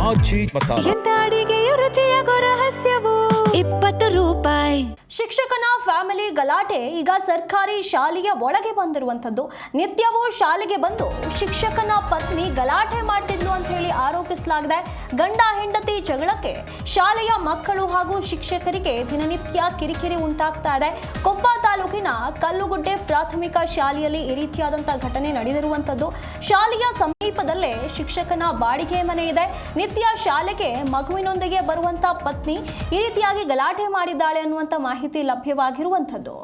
ಆಚಿ ಮಸಾಲ. ಎಂತ ಅಡಿಗೆಯ ರುಚಿಯಾಗೋ ರಹಸ್ಯವು 20 ರೂಪಾಯಿ. ಶಿಕ್ಷಕನ ಫ್ಯಾಮಿಲಿ ಗಲಾಟೆ ಈಗ ಸರ್ಕಾರಿ ಶಾಲೆಯ ಒಳಗೆ ಬಂದಿರುವಂಥದ್ದು. ನಿತ್ಯವೂ ಶಾಲೆಗೆ ಬಂದು ಶಿಕ್ಷಕನ ಪತ್ನಿ ಗಲಾಟೆ ಮಾಡ್ತಿದ್ಲು ಅಂತ ಹೇಳಿ ಆರೋಪಿಸಲಾಗಿದೆ. ಗಂಡ ಹೆಂಡತಿ ಜಗಳಕ್ಕೆ ಶಾಲೆಯ ಮಕ್ಕಳು ಹಾಗೂ ಶಿಕ್ಷಕರಿಗೆ ದಿನನಿತ್ಯ ಕಿರಿಕಿರಿ ಉಂಟಾಗ್ತಾ ಇದೆ. ಕೊಪ್ಪ ತಾಲೂಕಿನ ಕಲ್ಲುಗುಡ್ಡೆ ಪ್ರಾಥಮಿಕ ಶಾಲೆಯಲ್ಲಿ ಈ ರೀತಿಯಾದಂತಹ ಘಟನೆ ನಡೆದಿರುವಂಥದ್ದು. ಶಾಲೆಯ ಸಮೀಪದಲ್ಲೇ ಶಿಕ್ಷಕನ ಬಾಡಿಗೆ ಮನೆ ಇದೆ. ನಿತ್ಯ ಶಾಲೆಗೆ ಮಗುವಿನೊಂದಿಗೆ ಬರುವಂತ ಪತ್ನಿ ಈ ರೀತಿಯಾಗಿ ಗಲಾಟೆ ಮಾಡಿದ್ದಾಳೆ ಅನ್ನುವಂತ ಮಾಹಿತಿ ಲಭ್ಯವಾಗಿರುವಂಥದ್ದು.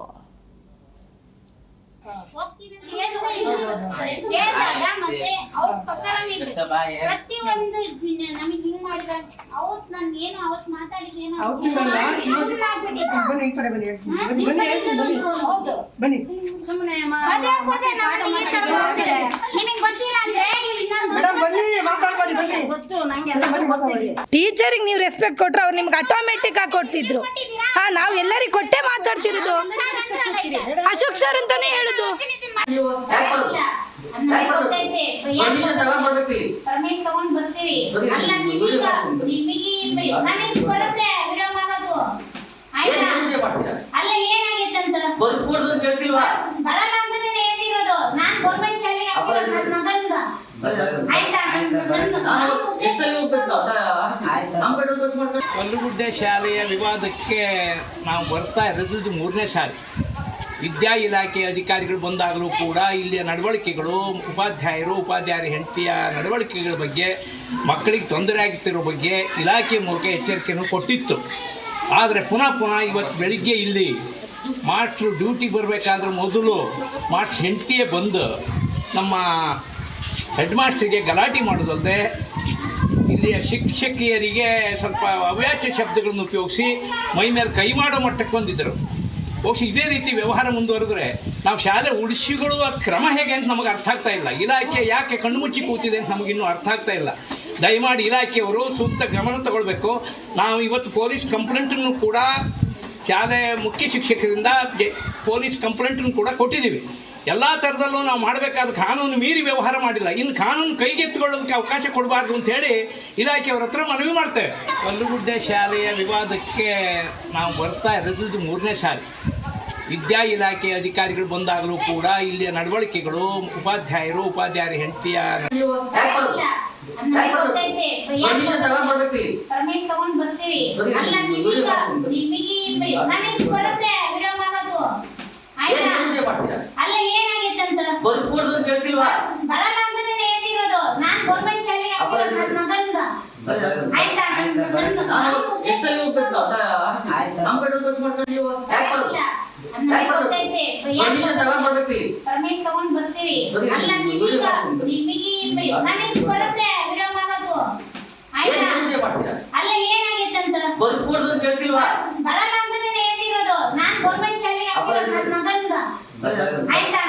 ಟೀಚರಿಗೆ ನೀವು ರೆಸ್ಪೆಕ್ಟ್ ಕೊಟ್ರೆ ಅವ್ರು ನಿಮ್ಗೆ ಆಟೋಮೆಟಿಕ್ ಆಗಿ ಕೊಡ್ತಿದ್ರು. ಹಾ, ನಾವ್ ಎಲ್ಲರಿಗೂ ಕೊಟ್ಟೆ ಮಾತಾಡ್ತಿರೋದು. ಅಶೋಕ್ ಸರ್ ಅಂತಾನೆ ಹೇಳುದು. ಕಲ್ಲುಗುಡ್ಡೆ ಶಾಲೆಯ ವಿವಾದಕ್ಕೆ ನಾವು ಬರ್ತಾ ಇರೋದು ಮೂರನೇ ಶಾಲೆ. ವಿದ್ಯಾ ಇಲಾಖೆಯ ಅಧಿಕಾರಿಗಳು ಬಂದಾಗಲೂ ಕೂಡ ಇಲ್ಲಿಯ ನಡವಳಿಕೆಗಳು, ಉಪಾಧ್ಯಾಯರ ಹೆಂಡತಿಯ ನಡವಳಿಕೆಗಳ ಬಗ್ಗೆ, ಮಕ್ಕಳಿಗೆ ತೊಂದರೆ ಆಗುತ್ತಿರೋ ಬಗ್ಗೆ ಇಲಾಖೆ ಮೂಲಕ ಎಚ್ಚರಿಕೆಯನ್ನು ಕೊಟ್ಟಿತ್ತು. ಆದರೆ ಪುನಃ ಇವತ್ತು ಬೆಳಿಗ್ಗೆ ಇಲ್ಲಿ ಮಾಸ್ಟ್ರು ಡ್ಯೂಟಿಗೆ ಬರಬೇಕಾದ್ರೆ ಮೊದಲು ಮಾಸ್ಟ್ರ್ ಹೆಂಡತಿಯೇ ಬಂದು ನಮ್ಮ ಹೆಡ್ ಮಾಸ್ಟ್ರಿಗೆ ಗಲಾಟೆ ಮಾಡೋದಲ್ಲದೆ ಇಲ್ಲಿಯ ಶಿಕ್ಷಕಿಯರಿಗೆ ಸ್ವಲ್ಪ ಅವ್ಯಾಚ್ಯ ಶಬ್ದಗಳನ್ನು ಉಪಯೋಗಿಸಿ ಮೈ ಮೇಲೆ ಕೈ ಮಾಡೋ ಮಟ್ಟಕ್ಕೆ ಬಂದಿದ್ದರು. ಬಹುಶಃ ಇದೇ ರೀತಿ ವ್ಯವಹಾರ ಮುಂದುವರೆದ್ರೆ ನಾವು ಶಾಲೆ ಉಳಿಸಿಕೊಳ್ಳುವ ಕ್ರಮ ಹೇಗೆ ಅಂತ ನಮಗೆ ಅರ್ಥ ಆಗ್ತಾ ಇಲ್ಲ. ಇಲಾಖೆ ಯಾಕೆ ಕಣ್ಣು ಮುಚ್ಚಿ ಕೂತಿದೆ ಅಂತ ನಮಗಿನ್ನೂ ಅರ್ಥ ಆಗ್ತಾ ಇಲ್ಲ. ದಯಮಾಡಿ ಇಲಾಖೆಯವರು ಸೂಕ್ತ ಗಮನ ತಗೊಳ್ಬೇಕು. ನಾವು ಇವತ್ತು ಪೊಲೀಸ್ ಕಂಪ್ಲೇಂಟನ್ನು ಕೂಡ ಶಾಲೆ ಮುಖ್ಯ ಶಿಕ್ಷಕರಿಂದ ಪೊಲೀಸ್ ಕಂಪ್ಲೇಂಟನ್ನು ಕೂಡ ಕೊಟ್ಟಿದ್ದೀವಿ. ಎಲ್ಲ ಥರದಲ್ಲೂ ನಾವು ಮಾಡಬೇಕಾದ ಕಾನೂನು ಮೀರಿ ವ್ಯವಹಾರ ಮಾಡಿಲ್ಲ. ಇನ್ನು ಕಾನೂನು ಕೈಗೆತ್ತಿಕೊಳ್ಳೋದಕ್ಕೆ ಅವಕಾಶ ಕೊಡಬಾರ್ದು ಅಂಥೇಳಿ ಇಲಾಖೆಯವ್ರ ಹತ್ರ ಮನವಿ ಮಾಡ್ತೇವೆ. ಕಲ್ಲುಗುಡ್ಡೆ ಶಾಲೆಯ ವಿವಾದಕ್ಕೆ ನಾವು ಬರ್ತಾ ಇರೋದು ಮೂರನೇ ಶಾಲೆ. ವಿದ್ಯಾ ಇಲಾಖೆಯ ಅಧಿಕಾರಿಗಳು ಬಂದಾಗಲೂ ಕೂಡ ಇಲ್ಲಿಯ ನಡವಳಿಕೆಗಳು, ಉಪಾಧ್ಯಾಯರ ಹೆಂಡತಿಯ ಆಯ್ತಾ